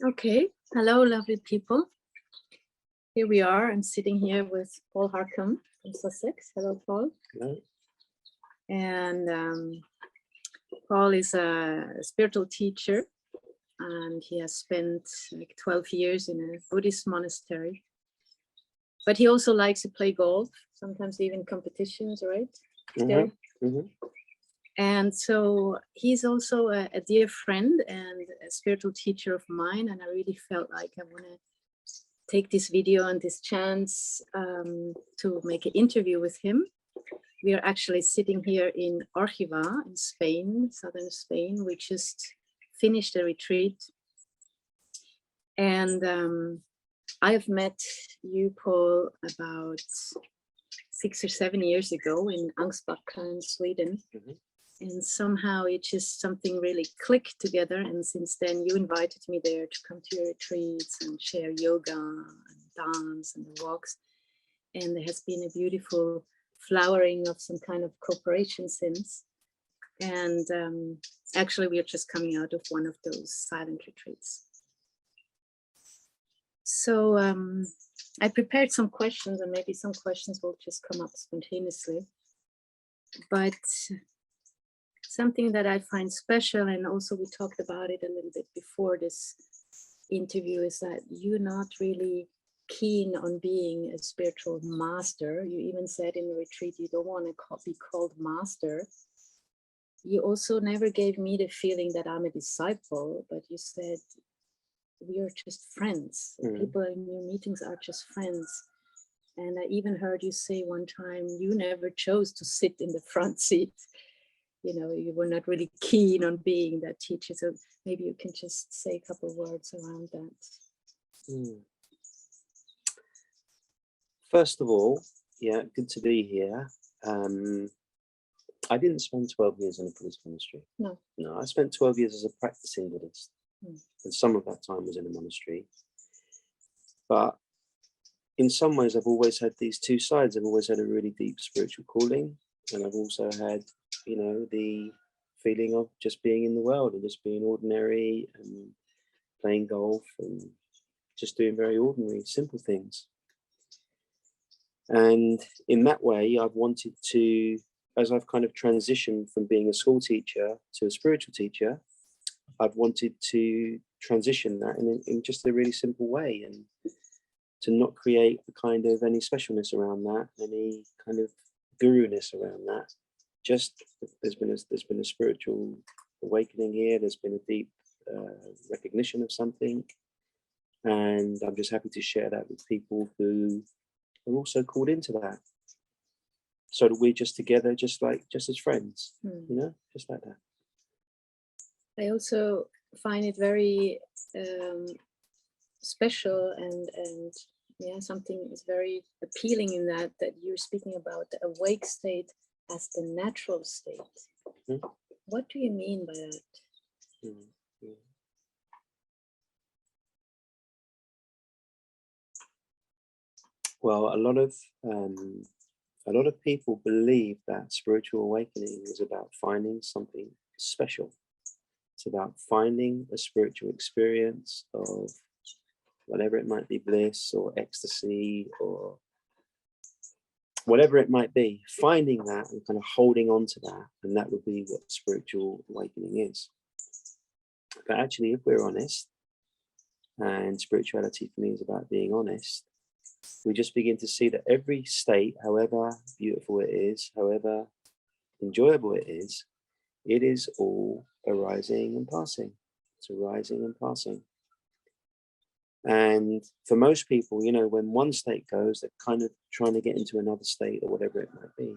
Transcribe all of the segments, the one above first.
Okay, hello, lovely people. Here we are. I'm sitting here with Paul Hurcomb from Sussex. Hello, Paul. Hello. And Paul is a spiritual teacher, and he has spent like 12 years in a Buddhist monastery. But he also likes to play golf, sometimes even competitions, right? Still. And so he's also a dear friend and a spiritual teacher of mine. And I really felt like I want to take this video and this chance to make an interview with him. We are actually sitting here in Orgiva in Spain, southern Spain. We just finished a retreat. And I have met you, Paul, about 6 or 7 years ago in Angsbacka in Sweden. And somehow it just something really clicked together. And since then you invited me there to come to your retreats and share yoga and dance and walks. And there has been a beautiful flowering of some kind of cooperation since. And actually we are just coming out of one of those silent retreats. So I prepared some questions, and maybe some questions will just come up spontaneously. But something that I find special, and also we talked about it a little bit before this interview, is that you're not really keen on being a spiritual master. You even said in the retreat you don't want to be called master. You also never gave me the feeling that I'm a disciple, but you said we are just friends. People in your meetings are just friends. And I even heard you say one time you never chose to sit in the front seat. You know, you were not really keen on being that teacher. So maybe you can just say a couple of words around that. First of all, yeah, good to be here. I didn't spend 12 years in a Buddhist monastery. No, I spent 12 years as a practicing Buddhist. And some of that time was in a monastery. But in some ways, I've always had these two sides. I've always had a really deep spiritual calling. And I've also had, you know, the feeling of just being in the world and just being ordinary and playing golf and just doing very ordinary, simple things. And in that way, I've wanted to, as I've kind of transitioned from being a school teacher to a spiritual teacher, I've wanted to transition that in just a really simple way, and to not create a kind of any specialness around that, any kind of guru-ness around that. Just there's been a spiritual awakening here. There's been a deep recognition of something, and I'm just happy to share that with people who are also called into that, so that we're just together, just as friends, you know, just like that. I also find it very special and yeah, something is very appealing in that you're speaking about the awake state as the natural state. What do you mean by that? Well, a lot of people believe that spiritual awakening is about finding something special. It's about finding a spiritual experience of whatever it might be, bliss or ecstasy or whatever it might be, finding that and kind of holding on to that, and that would be what spiritual awakening is. But actually, if we're honest, and spirituality for me is about being honest, we just begin to see that every state, however beautiful it is, however enjoyable it is all arising and passing. It's arising and passing. And for most people, you know, when one state goes, they're kind of trying to get into another state or whatever it might be.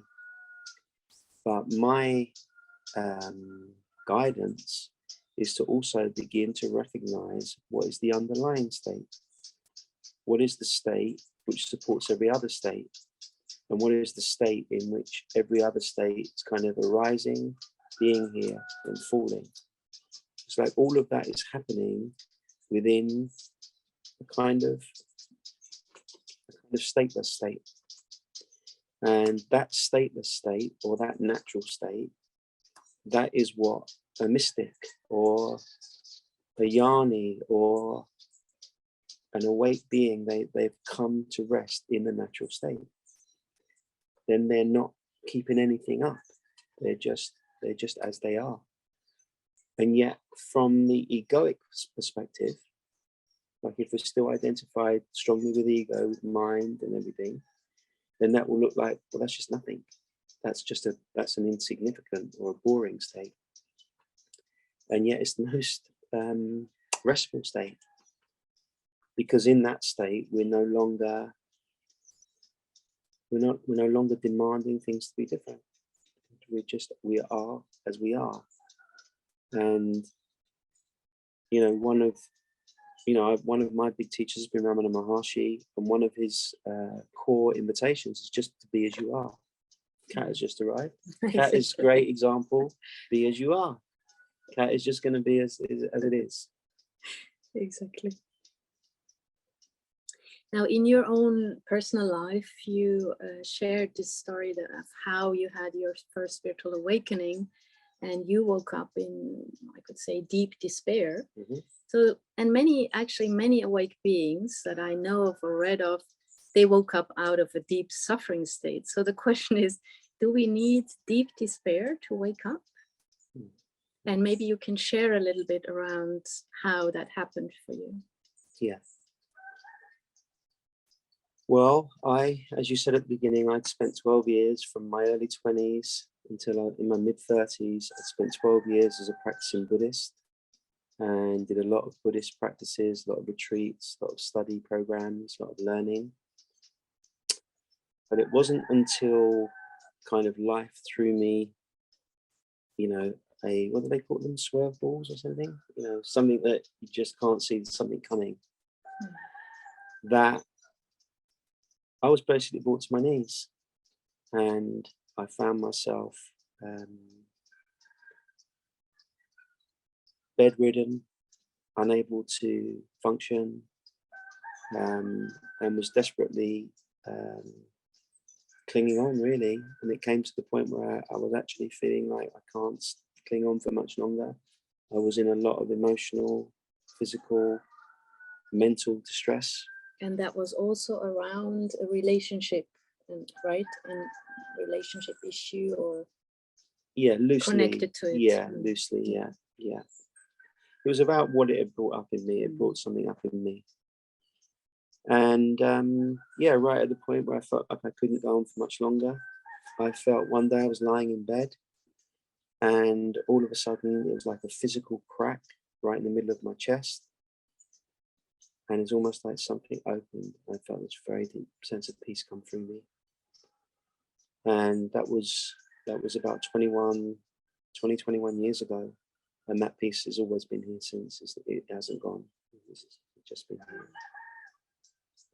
But my guidance is to also begin to recognize what is the underlying state. What is the state which supports every other state? And what is the state in which every other state is kind of arising, being here, and falling? It's like all of that is happening within a kind of stateless state. And that stateless state, or that natural state, that is what a mystic or a yoni or an awake being, they've come to rest in the natural state, then they're not keeping anything up. They're just as they are. And yet, from the egoic perspective, like if we're still identified strongly with ego, with mind and everything, then that will look like, well, that's just nothing. That's an insignificant or a boring state. And yet it's the most restful state, because in that state we're no longer demanding things to be different. We are as we are. And one of my big teachers has been Ramana Maharshi, and one of his core invitations is just to be as you are. Kat has just arrived. Kat is a great example. Be as you are. Kat is just going to be as it is. Exactly. Now, in your own personal life, you shared this story of how you had your first spiritual awakening, and you woke up in, I could say, deep despair. Mm-hmm. So, and many awake beings that I know of or read of, they woke up out of a deep suffering state. So the question is, do we need deep despair to wake up? Mm-hmm. And maybe you can share a little bit around how that happened for you. Yeah. Well, as you said at the beginning, I'd spent 12 years from my early 20s until in my mid 30s. I spent 12 years as a practicing Buddhist and did a lot of Buddhist practices, a lot of retreats, a lot of study programs, a lot of learning. But it wasn't until kind of life threw me, what do they call them? Swerve balls or something? Something that you just can't see something coming. That I was basically brought to my knees, and I found myself bedridden, unable to function, and was desperately clinging on, really. And it came to the point where I was actually feeling like I can't cling on for much longer. I was in a lot of emotional, physical, mental distress. And that was also around a relationship, right? And relationship issue, or loosely connected to it. Yeah, loosely, yeah. It was about what it had brought up in me. It brought something up in me. And right at the point where I felt like I couldn't go on for much longer, I felt one day I was lying in bed, and all of a sudden it was like a physical crack right in the middle of my chest. And it's almost like something opened. I felt this very deep sense of peace come through me. And that was about 21 years ago. And that peace has always been here since. It hasn't gone. It's just been here.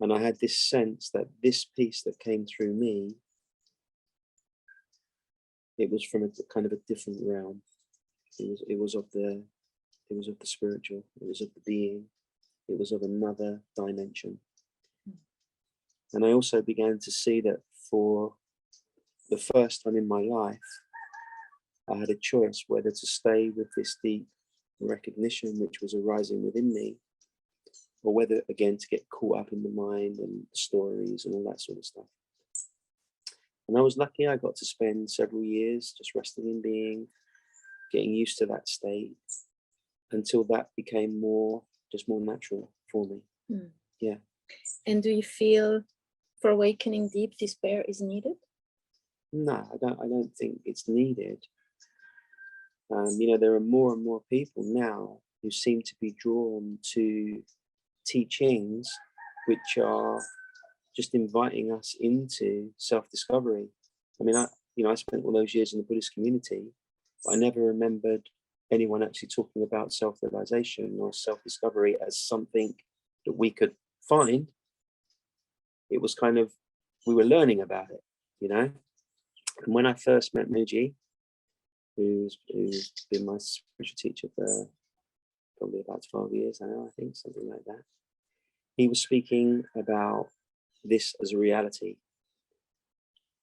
And I had this sense that this peace that came through me, it was from a kind of a different realm. It was of the spiritual. It was of the being. It was of another dimension. And I also began to see that for the first time in my life, I had a choice whether to stay with this deep recognition which was arising within me, or whether, again, to get caught up in the mind and the stories and all that sort of stuff. And I was lucky. I got to spend several years just resting in being, getting used to that state, until that became more natural for me. Yeah. And do you feel for awakening deep despair is needed? No, I don't think it's needed. There are more and more people now who seem to be drawn to teachings which are just inviting us into self-discovery. I mean, I spent all those years in the Buddhist community, but I never remembered anyone actually talking about self-realization or self-discovery as something that we could find. It was kind of, we were learning about it, And when I first met Muji, who's been my spiritual teacher for probably about 12 years now, I think, something like that, he was speaking about this as a reality,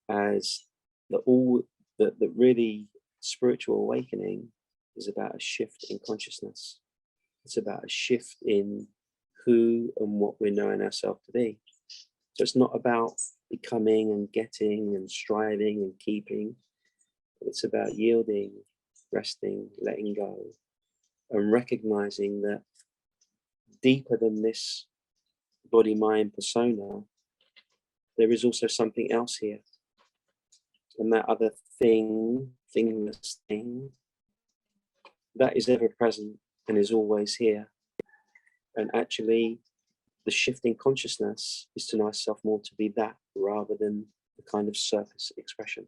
as that really spiritual awakening is about a shift in consciousness. It's about a shift in who and what we're knowing ourselves to be. So it's not about becoming and getting and striving and keeping. It's about yielding, resting, letting go, and recognizing that deeper than this body-mind persona, there is also something else here. And that other thing, thingless thing, that is ever present and is always here. And actually, the shift in consciousness is to know ourselves more to be that rather than the kind of surface expression.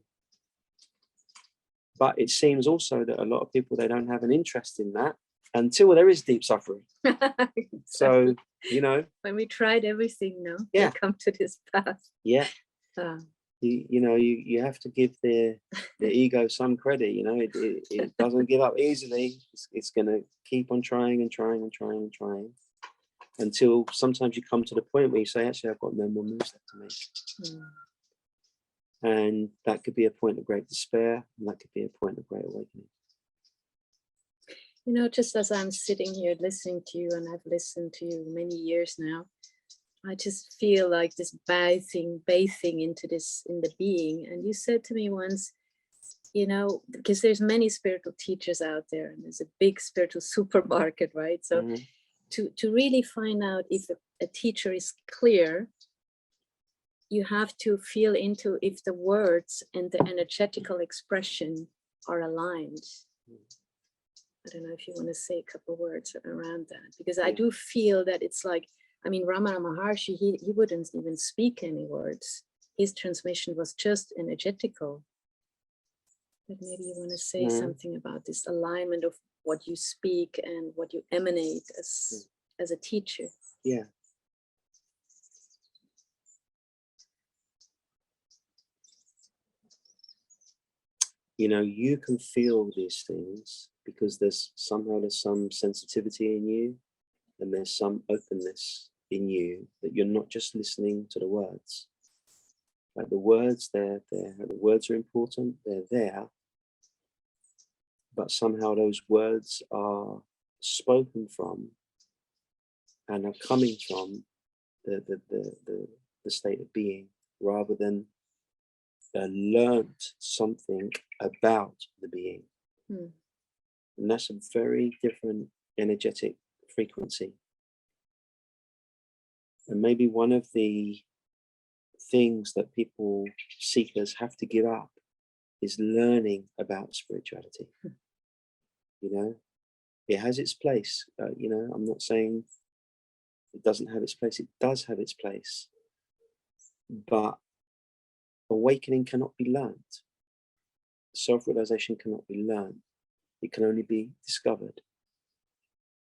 But it seems also that a lot of people, they don't have an interest in that until there is deep suffering. Exactly. So, you know. When we tried everything, no? Yeah. We come to this path. Yeah. You have to give the ego some credit. You know, it doesn't give up easily. It's going to keep on trying and trying and trying and trying until sometimes you come to the point where you say, actually, I've got no more moves left to make. And that could be a point of great despair, and that could be a point of great awakening. You know, just as I'm sitting here listening to you, and I've listened to you many years now, I just feel like this bathing into this, in the being. And you said to me once, you know, because there's many spiritual teachers out there, and there's a big spiritual supermarket, right? So to really find out if a teacher is clear, you have to feel into if the words and the energetical expression are aligned. I don't know if you want to say a couple of words around that, because I do feel that it's like, I mean, Ramana Maharshi, he wouldn't even speak any words. His transmission was just energetical. But maybe you want to say something about this alignment of what you speak and what you emanate as a teacher. Yeah. You know, you can feel these things because there's some sensitivity in you, and there's some openness in you that you're not just listening to the words. Like the words, the words are important, they're there, but somehow those words are spoken from and are coming from the state of being, rather than learnt something about the being. And that's a very different energetic frequency. And maybe one of the things that people, seekers, have to give up is learning about spirituality. You know, it has its place. You know, I'm not saying it doesn't have its place. It does have its place. But awakening cannot be learnt. Self-realization cannot be learned. It can only be discovered.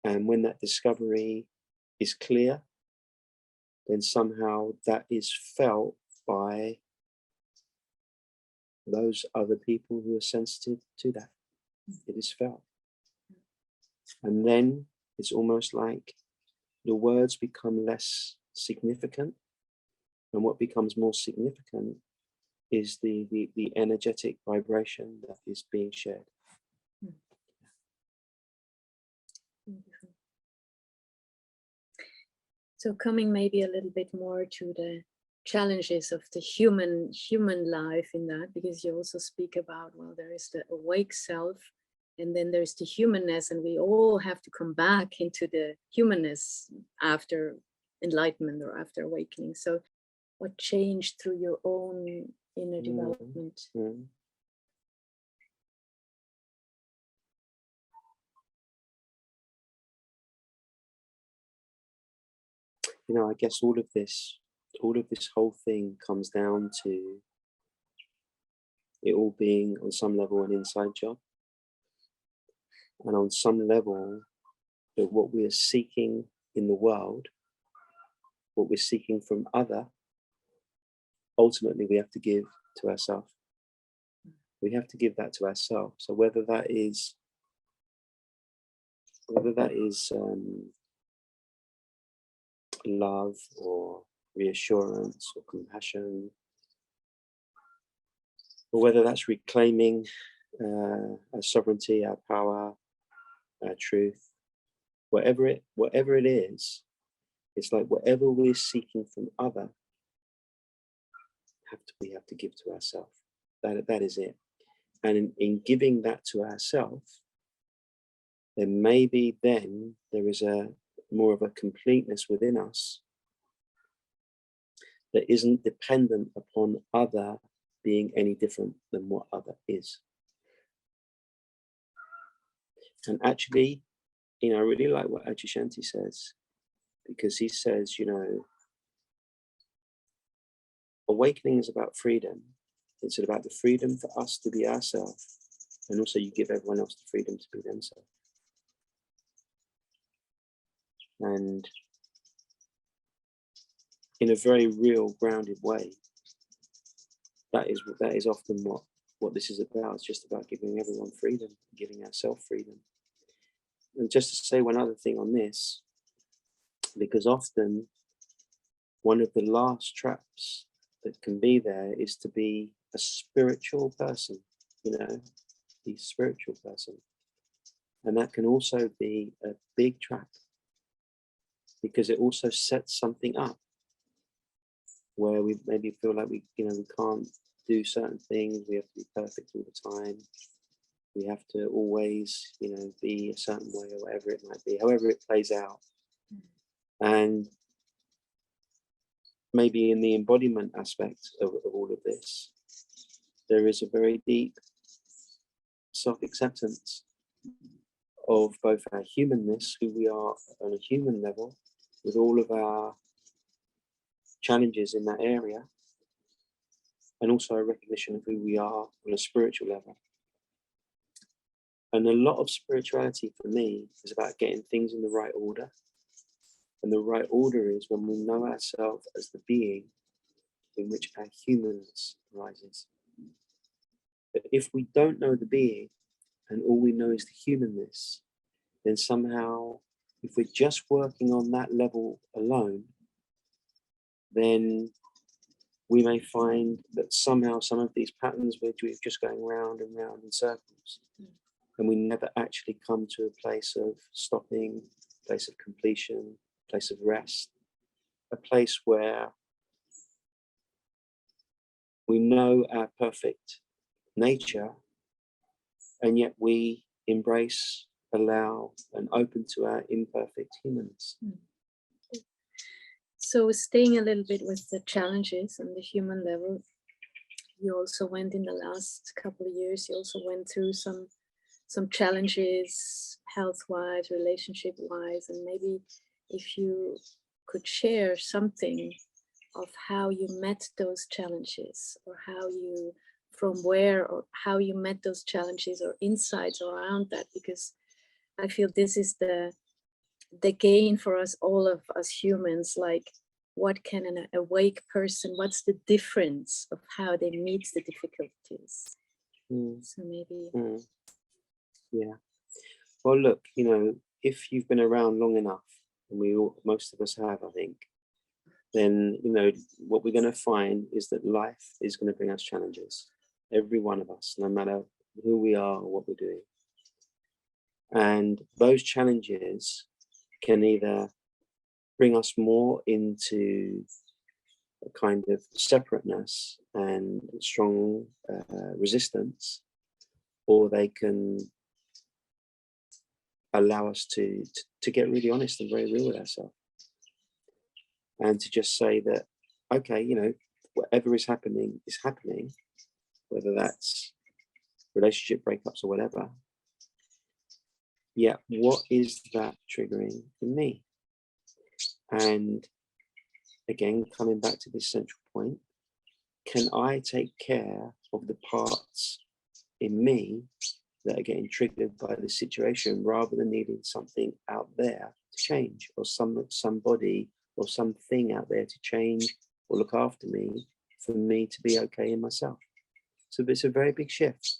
And when that discovery is clear, then somehow that is felt by those other people who are sensitive to that. It is felt. And then it's almost like the words become less significant. And what becomes more significant is the energetic vibration that is being shared. So coming maybe a little bit more to the challenges of the human life in that, because you also speak about, well, there is the awake self, and then there's the humanness, and we all have to come back into the humanness after enlightenment or after awakening. So what changed through your own inner development? You know, I guess all of this whole thing comes down to it all being on some level an inside job. And on some level, that what we are seeking in the world, what we're seeking from other, ultimately we have to give to ourselves. We have to give that to ourselves. So whether that is love or reassurance or compassion, or whether that's reclaiming our sovereignty, our power, our truth, whatever it is, it's like whatever we're seeking from other, we have to give to ourselves. That is it. And in giving that to ourselves, then maybe then there is a more of a completeness within us that isn't dependent upon other being any different than what other is. And actually, I really like what Adyashanti says, because he says, awakening is about freedom. It's about the freedom for us to be ourselves, and also you give everyone else the freedom to be themselves. And in a very real, grounded way, that is often what this is about. It's just about giving everyone freedom, giving ourselves freedom. And just to say one other thing on this, because often one of the last traps that can be there is to be a spiritual person, be a spiritual person. And that can also be a big trap, because it also sets something up where we maybe feel like we can't do certain things. We have to be perfect all the time. We have to always, be a certain way, or whatever it might be, however it plays out. And maybe in the embodiment aspect of all of this, there is a very deep self-acceptance of both our humanness, who we are on a human level, with all of our challenges in that area, and also a recognition of who we are on a spiritual level. And a lot of spirituality for me is about getting things in the right order. And the right order is when we know ourselves as the being in which our humanness arises. But if we don't know the being and all we know is the humanness, then somehow, if we're just working on that level alone, then we may find that somehow some of these patterns we're just going round and round in circles. And we never actually come to a place of stopping, a place of completion, a place of rest, a place where we know our perfect nature, and yet we embrace, allow, and open to our imperfect humanness. So staying a little bit with the challenges on the human level, you also went in the last couple of years, you also went through some challenges, health-wise, relationship-wise, and maybe if you could share something of how you met those challenges, or how you, from where, or how you met those challenges, or insights around that, because I feel this is the gain for us, all of us humans. Like, what can an awake person, what's the difference of how they meet the difficulties? So maybe... Yeah. Well, look, if you've been around long enough, and most of us have, I think, then, what we're going to find is that life is going to bring us challenges. Every one of us, no matter who we are or what we're doing. And those challenges can either bring us more into a kind of separateness and strong resistance, or they can allow us to get really honest and very real with ourselves, and to just say that, okay, whatever is happening, whether that's relationship breakups or whatever. Yeah, what is that triggering in me? And again, coming back to this central point, can I take care of the parts in me that are getting triggered by the situation, rather than needing something out there to change, or somebody or something out there to change or look after me, for me to be okay in myself? So it's a very big shift,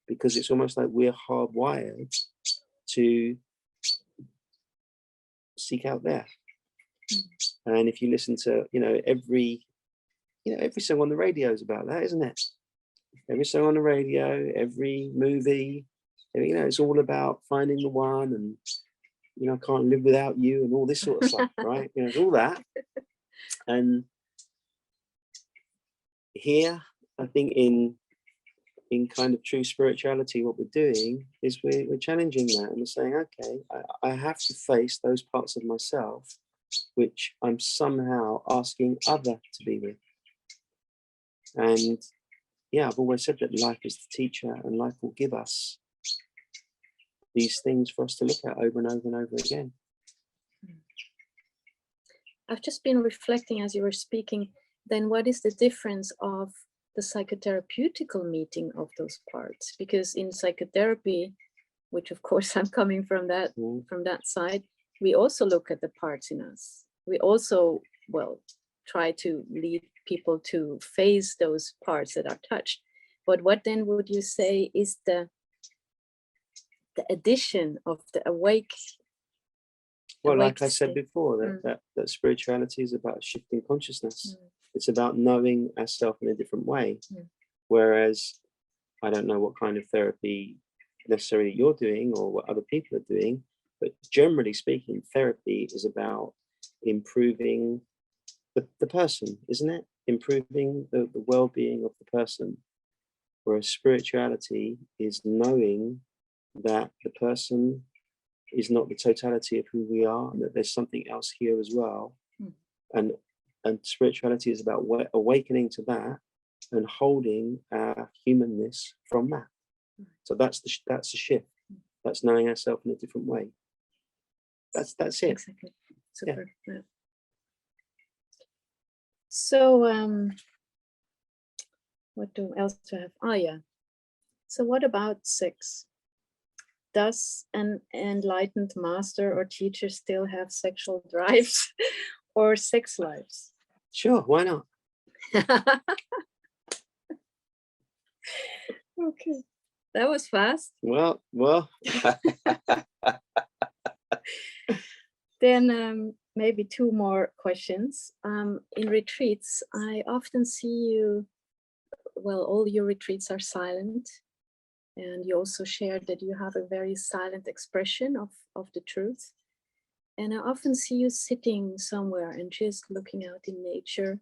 because it's almost like we're hardwired to seek out there. And if you listen to, every song on the radio is about that, isn't it? Every song on the radio, every movie, it's all about finding the one. And I can't live without you and all this sort of stuff, right? It's all that. And here, I think in kind of true spirituality, what we're doing is we're challenging that, and we're saying, okay, I have to face those parts of myself which I'm somehow asking other to be with. And yeah, I've always said that life is the teacher, and life will give us these things for us to look at over and over and over again. I've just been reflecting as you were speaking, then what is the difference of the psychotherapeutical meeting of those parts? Because in psychotherapy, which of course I'm coming from that side, we also look at the parts in us. We also, try to lead people to face those parts that are touched. But what then would you say is the addition of the awake? Well, like I said before, that spirituality is about shifting consciousness. It's about knowing ourselves in a different way. Whereas I don't know what kind of therapy necessarily you're doing or what other people are doing, but generally speaking, therapy is about improving the person, isn't it? Improving the well-being of the person. Whereas spirituality is knowing that the person is not the totality of who we are, and that there's something else here as well. And spirituality is about awakening to that and holding our humanness from that. So that's the shift. That's knowing ourselves in a different way. That's it. Exactly. Super. Yeah. So what else do I have? Oh yeah. So what about sex? Does an enlightened master or teacher still have sexual drives or sex lives? Sure, why not? Okay, that was fast. Well. Then maybe two more questions. In retreats, I often see you, all your retreats are silent. And you also shared that you have a very silent expression of the truth. And I often see you sitting somewhere and just looking out in nature,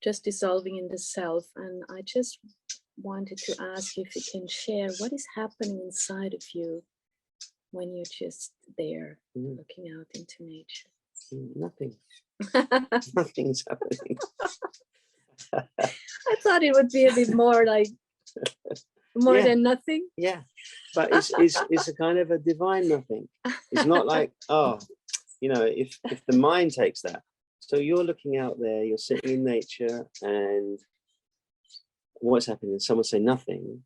just dissolving in the self. And I just wanted to ask you if you can share what is happening inside of you when you're just there looking out into nature. Nothing. Nothing's happening. I thought it would be a bit more like more than nothing. Yeah, but it's a kind of a divine nothing. It's not like, if the mind takes that. So you're looking out there, you're sitting in nature, and what's happening? Someone say nothing.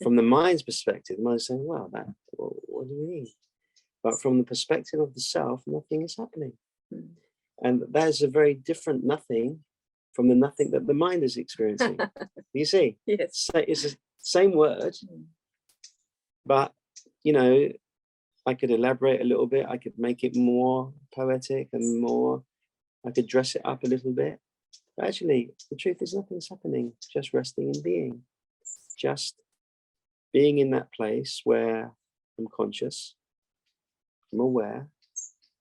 From the mind's perspective, the mind's saying, "Wow, what do you mean?" But from the perspective of the self, nothing is happening, and that is a very different nothing from the nothing that the mind is experiencing. You see, yes, so it's the same word, but I could elaborate a little bit. I could make it more poetic and more. I could dress it up a little bit. But actually, the truth is nothing's happening. Just resting and being. Just being in that place where I'm conscious, I'm aware,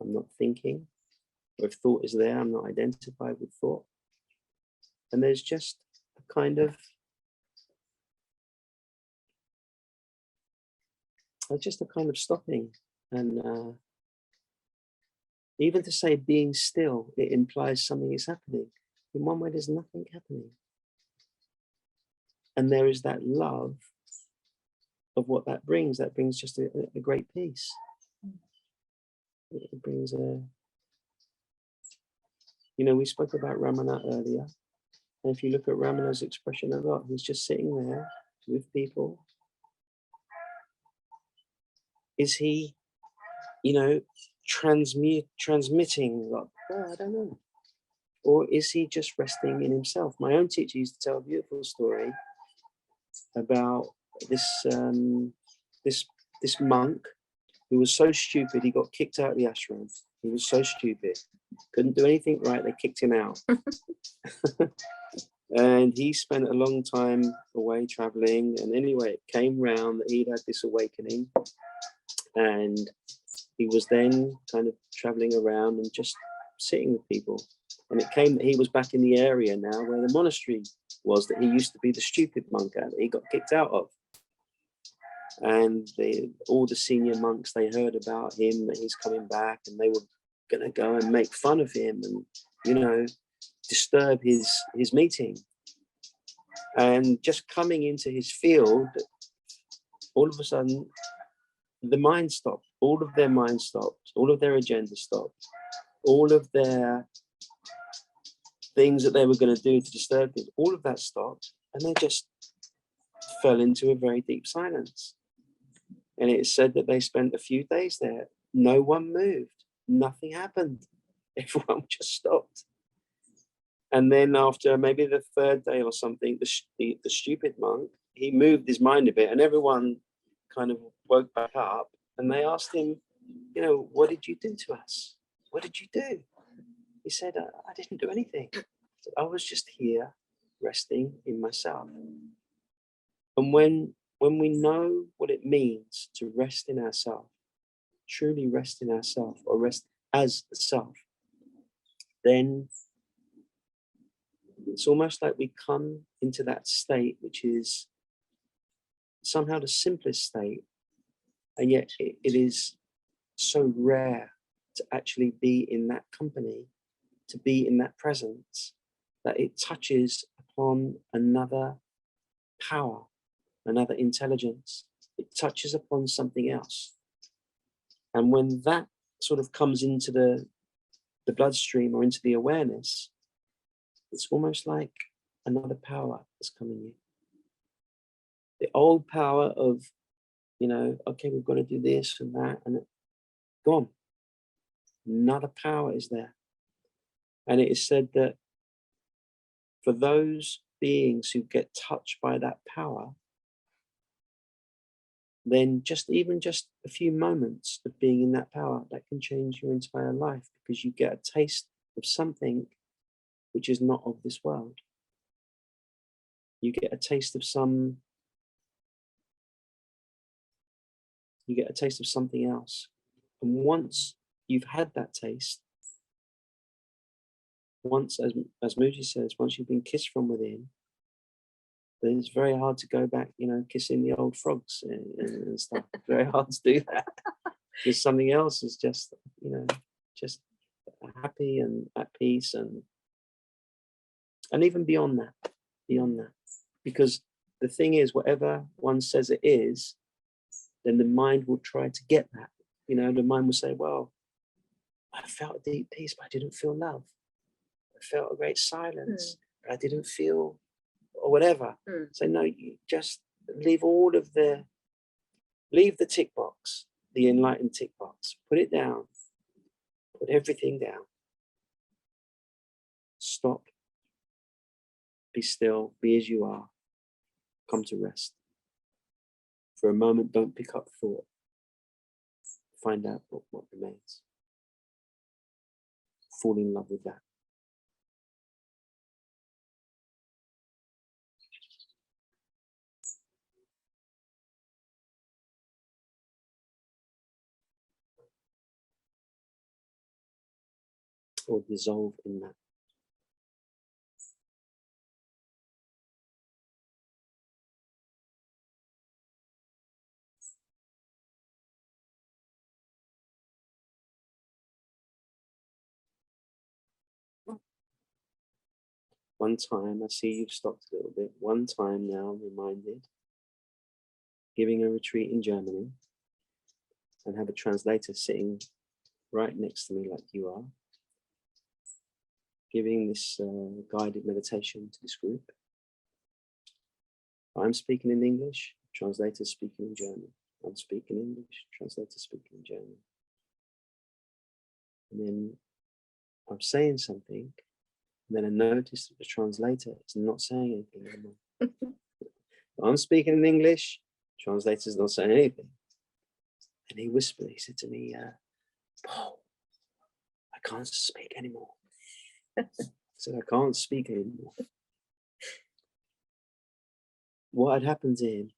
I'm not thinking. Or if thought is there, I'm not identified with thought. And there's just a kind of stopping. And even to say being still, it implies something is happening. In one way, there's nothing happening. And there is that love of what that brings. That brings just a great peace. It brings we spoke about Ramana earlier. And if you look at Ramana's expression a lot, he's just sitting there with people. Is he, transmitting? Like, I don't know. Or is he just resting in himself? My own teacher used to tell a beautiful story about this monk who was so stupid he got kicked out of the ashram. He was so stupid, couldn't do anything right. They kicked him out. And he spent a long time away traveling. And anyway, it came round that he'd had this awakening. And he was then kind of traveling around and just sitting with people. And it came that he was back in the area now where the monastery was that he used to be the stupid monk at, that he got kicked out of. And all the senior monks, they heard about him, that he's coming back, and they were going to go and make fun of him and, you know, disturb his meeting. And just coming into his field, all of a sudden, the mind stopped. All of their mind stopped. All of their agenda stopped. All of their things that they were going to do to disturb him, all of that stopped. And they just fell into a very deep silence. And it is said that they spent a few days there. No one moved. Nothing happened. Everyone just stopped. And then after maybe the third day or something, the stupid monk, he moved his mind a bit, and everyone kind of woke back up, and they asked him, you know, what did you do to us? What did you do? He said, I didn't do anything. I was just here resting in myself. And when we know what it means to rest in ourselves, truly rest in ourselves, or rest as the self, then it's almost like we come into that state, which is somehow the simplest state, and yet it is so rare to actually be in that company, to be in that presence, that it touches upon another power, another intelligence. It touches upon something else. And when that sort of comes into the bloodstream or into the awareness, it's almost like another power is coming in. The old power of, you know, okay, we've got to do this and that, and gone. Another power is there. And it is said that for those beings who get touched by that power, then just a few moments of being in that power, that can change your entire life, because you get a taste of something which is not of this world. You get a taste of something else. And once you've had that taste, once, as Muji says, once you've been kissed from within, then it's very hard to go back, you know, kissing the old frogs and stuff. Very hard to do that. Because something else is just, you know, just happy and at peace, and even beyond that. Because the thing is, whatever one says it is, then the mind will try to get that. You know, the mind will say, well, I felt a deep peace, but I didn't feel love. I felt a great silence, but I didn't feel, or whatever. So no, you just leave the tick box, the enlightened tick box, put it down, put everything down. Stop, be still, be as you are, come to rest. For a moment, don't pick up thought. Find out what remains. Fall in love with that. Or dissolve in that. One time, I see you've stopped a little bit. One time now, I'm reminded, giving a retreat in Germany, and have a translator sitting right next to me like you are, giving this guided meditation to this group. I'm speaking in English, translator speaking in German. I'm speaking English, translator speaking in German. And then I'm saying something, and then I notice that the translator is not saying anything anymore. I'm speaking in English, translator's not saying anything. And he whispered, he said to me, Paul, I can't speak anymore. I said, I can't speak anymore. What had happened to him?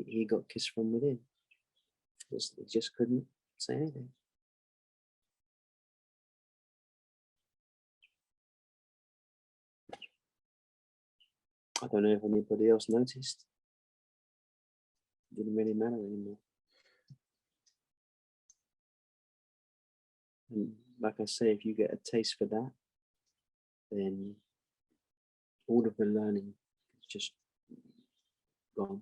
He got kissed from within. He just couldn't say anything. I don't know if anybody else noticed. It didn't really matter anymore. And like I say, if you get a taste for that, then all of the learning is just gone.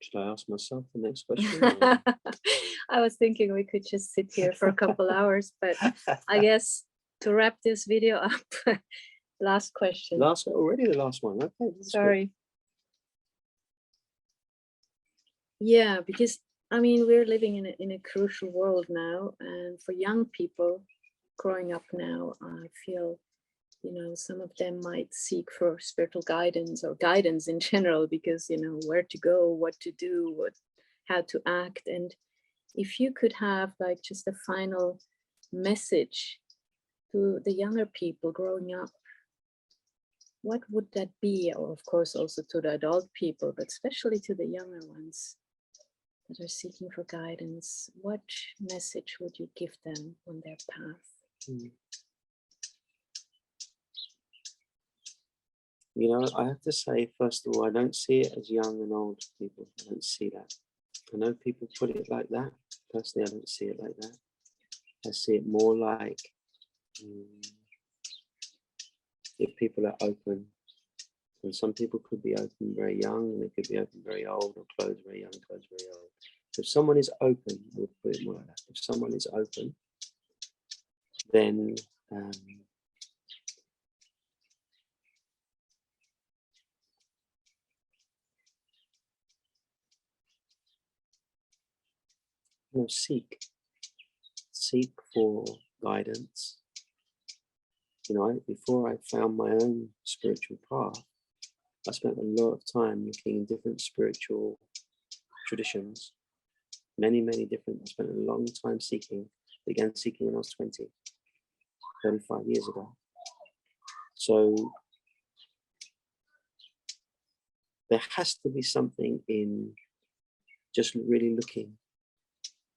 Should I ask myself the next question? I was thinking we could just sit here for a couple hours, but I guess to wrap this video up, last question. Already the last one. Okay. Sorry. Yeah, because I mean, we're living in a crucial world now, and for young people growing up now, I feel, you know, some of them might seek for spiritual guidance or guidance in general, because, you know, where to go, what to do, how to act. And if you could have like just a final message to the younger people growing up, what would that be? Or of course also to the adult people, but especially to the younger ones that are seeking for guidance, what message would you give them on their path? You know, I have to say, first of all, I don't see it as young and old people. I don't see that. I know people put it like that. Personally, I don't see it like that. I see it more like if people are open, and some people could be open very young, and they could be open very old, or closed very young, closed very old. If someone is open, we'll put it more like that. If someone is open, then you know, seek for guidance. You know, before I found my own spiritual path, I spent a lot of time looking in different spiritual traditions, many different. I spent a long time seeking. Began seeking when I was 20, 35 years ago. So there has to be something in just really looking.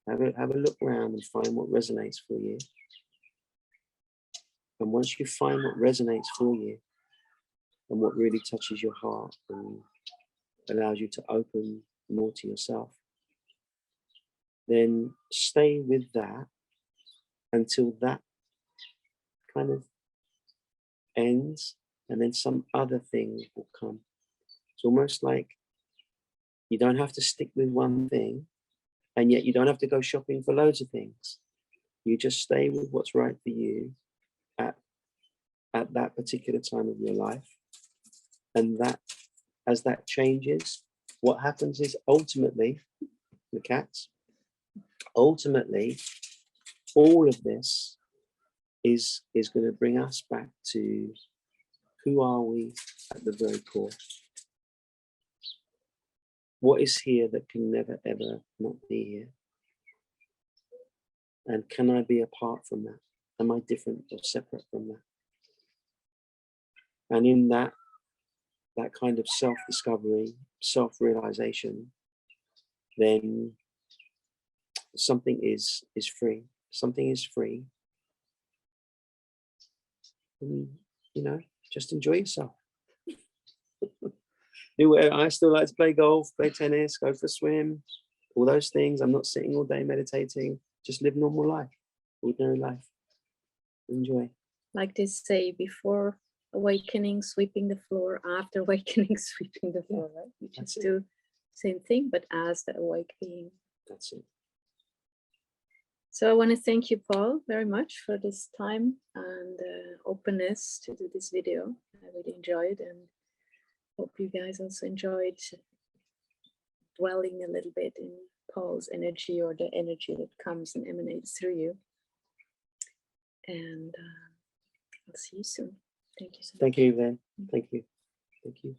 Have a look around and find what resonates for you. And once you find what resonates for you and what really touches your heart and allows you to open more to yourself, then stay with that until that kind of ends, and then some other thing will come. It's almost like you don't have to stick with one thing, and yet you don't have to go shopping for loads of things. You just stay with what's right for you at that particular time of your life. And that, as that changes, what happens is ultimately, the cats, ultimately, all of this is going to bring us back to who are we at the very core? What is here that can never, ever not be here? And can I be apart from that? Am I different or separate from that? And in that kind of self-discovery, self-realization, then something is free. Something is free. And, you know, just enjoy yourself. Do whatever. I still like to play golf, play tennis, go for a swim, all those things. I'm not sitting all day meditating. Just live normal life, ordinary life. Enjoy. Like they say, before awakening, sweeping the floor, after awakening, sweeping the floor, right? You just do the same thing, but as the awake being. That's it. So I want to thank you, Paul, very much for this time and openness to do this video. I really enjoyed, and hope you guys also enjoyed dwelling a little bit in Paul's energy, or the energy that comes and emanates through you. And I'll see you soon. Thank you so much. Thank you, Van. Thank you. Thank you.